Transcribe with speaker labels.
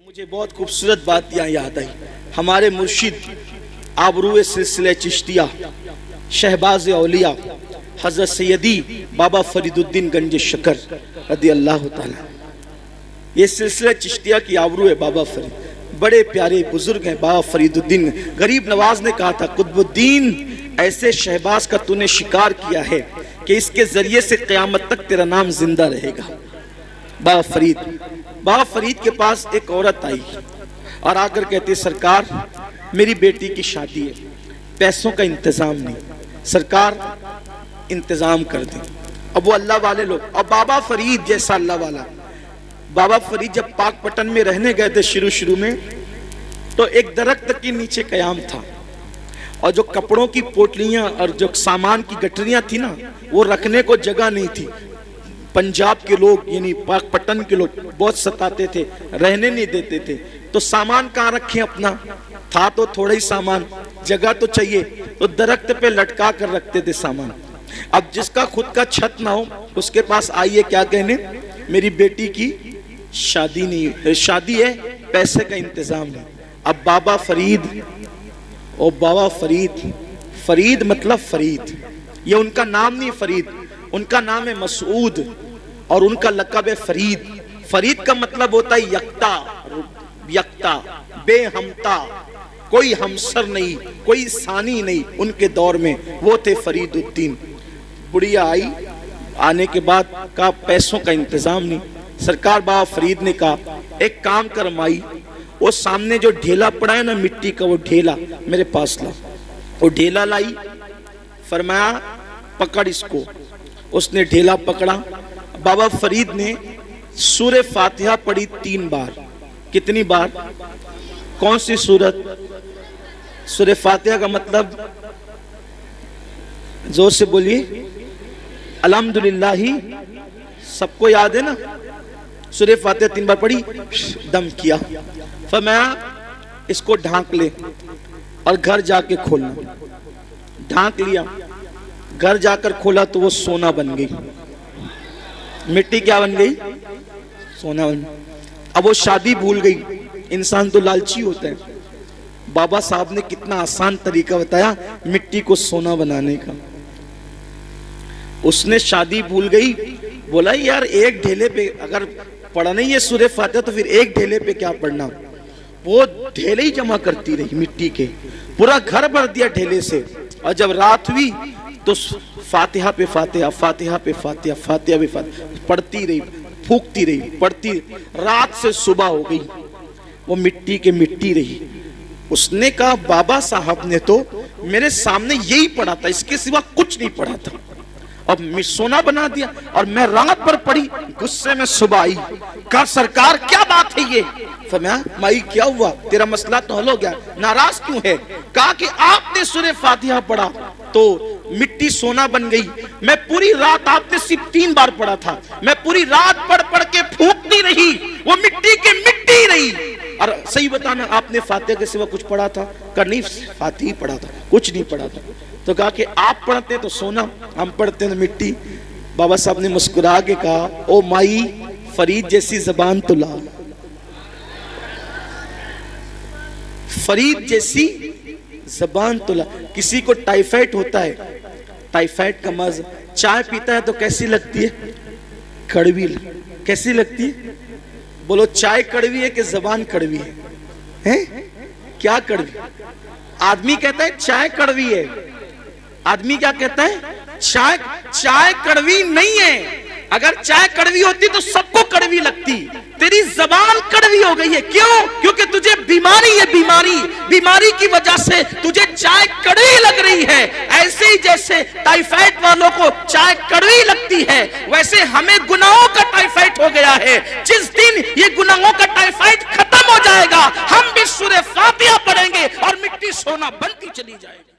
Speaker 1: मुझे बहुत खूबसूरत बात यहाँ याद आई। हमारे मुर्शिद आबरूए सिलसिले चिश्तिया शहबाज औलिया हजरत सैयदी बाबा फरीदुद्दीन गंज शकर रदी अल्लाह ताला, ये सिलसिले चिश्तिया की आबरू है। बाबा फरीद बड़े प्यारे बुजुर्ग हैं। बाबा फरीदुद्दीन गरीब नवाज ने कहा था, कुतुबुद्दीन ऐसे शहबाज का तूने शिकार किया है कि इसके जरिए से क़यामत तक तेरा नाम जिंदा रहेगा। बाबा फरीद के पास एक औरत आई और आकर कहती, सरकार मेरी बेटी की शादी है, पैसों का इंतजाम नहीं, सरकार इंतजाम कर दे। अब वो अल्लाह वाले लोग, और बाबा फरीद जैसा अल्लाह वाला, बाबा फरीद जब पाकपटन में रहने गए थे शुरू में, तो एक दरख्त के नीचे कयाम था और जो कपड़ों की पोटलियां और जो सामान की गठरियां थी ना, वो रखने को जगह नहीं थी। पंजाब के लोग यानी पाकपटन के लोग बहुत सताते थे, रहने नहीं देते थे। तो सामान कहाँ रखें अपना, था तो थोड़ा ही सामान, जगह तो चाहिए, तो दरख्त पे लटका कर रखते थे सामान। अब जिसका खुद का छत ना हो उसके पास आइए क्या कहने, मेरी बेटी की शादी नहीं, शादी है, पैसे का इंतजाम नहीं। अब बाबा फरीद, ओ बाबा फरीद, फरीद मतलब फरीद, ये उनका नाम नहीं फरीद, उनका नाम है मसूद और उनका लक़ब है फरीद। फरीद का मतलब होता है यक्ता, यक्ता, बेहमता, कोई हमसर नहीं, कोई सानी नहीं। उनके दौर में वो थे फरीदुद्दीन। बुढ़िया आई, आने के बाद कहा पैसों का इंतजाम नहीं। सरकार बाबा फरीद ने कहा एक काम कर माई, वो सामने जो ढेला पड़ा है ना मिट्टी का, वो ढेला मेरे पास ला। वो ढेला लाई, फरमाया पकड़ इसको। उसने ढेला पकड़ा। बाबा फरीद ने सूरह फातिहा पढ़ी 3 बार। कितनी बार? कौन सी सूरत? सूरह फातिहा का मतलब जोर से बोलिए, अल्हम्दुलिल्लाही, सबको याद है ना। सूरह फातिहा 3 बार पढ़ी, दम किया, फरमाया इसको ढांक ले और घर जाके खोलना। ढांक लिया, घर जाकर खोला तो वो सोना बन गई। मिट्टी क्या बन गई? सोना बन गई। अब वो शादी भूल गई। इंसान तो लालची होता है। बाबा साहब ने कितना आसान तरीका बताया मिट्टी को सोना बनाने का। उसने शादी भूल गई, बोला यार एक ढेले पे अगर पढ़ना ही है सूरह फातिहा तो फिर एक ढेले पे क्या पढ़ना। वो ढेले ही जमा करती रही मिट्टी के, पूरा घर भर दिया ढेले से। और जब रात हुई तो फातिहा पे फातिहा, फातिहा पे फातिहा, फातिहा पे फातिहा पढ़ती रही, फूकती रही, पढ़ती। रात से सुबह हो गई, वो मिट्टी के मिट्टी रही। उसने कहा बाबा साहब ने तो मेरे सामने यही पढ़ा था, इसके सिवा कुछ नहीं पढ़ा था, अब सोना बना दिया। और मैं रात भर पढ़ी, गुस्से में सुबह आई, कहा सरकार क्या बात है ये? फरमाया माई क्या हुआ, तेरा मसला तो हल हो गया, नाराज क्यों है? कहा कि आपने सूरह फातिहा पढ़ा तो मिट्टी सोना बन गई। मैं पूरी रात, आपने सिर्फ 3 बार पढ़ा था, मैं पूरी रात पढ़ के फूकती रही, वो मिट्टी के मिट्टी रही। और सही बताना आपने फातिहा के सिवा कुछ पढ़ा था? कहा नहीं, फातिहा पढ़ा था, कुछ नहीं पढ़ा था। तो कहा कि आप पढ़ते तो सोना, हम पढ़ते तो मिट्टी। बाबा साहब ने मुस्कुरा के कहा ओ माई, फरीद जैसी जबान तो ला, फरीद जैसी जबान तो ला। किसी को टाइफाइड होता है, टाइफाइड का मर्ज, चाय पीता है तो कैसी लगती है? कड़वी। कैसी लगती है? बोलो चाय कड़वी है कि जबान कड़वी है? हैं? क्या कड़वी? आदमी कहता है चाय कड़वी है, आदमी क्या कहता है? चाय कड़वी नहीं है। अगर चाय कड़वी होती तो सबको कड़वी लगती। तेरी जबान कड़वी हो गई है, क्यों? क्योंकि तुझे बीमारी है, बीमारी की वजह से तुझे चाय कड़वी लग रही है। ऐसे ही जैसे टाइफाइड वालों को चाय कड़वी लगती है, वैसे हमें गुनाहों का टाइफाइड हो गया है। जिस दिन ये गुनाहों का टाइफाइड खत्म हो जाएगा, हम भी सूरह फातिहा पढ़ेंगे और मिट्टी सोना बनती चली जाएगी।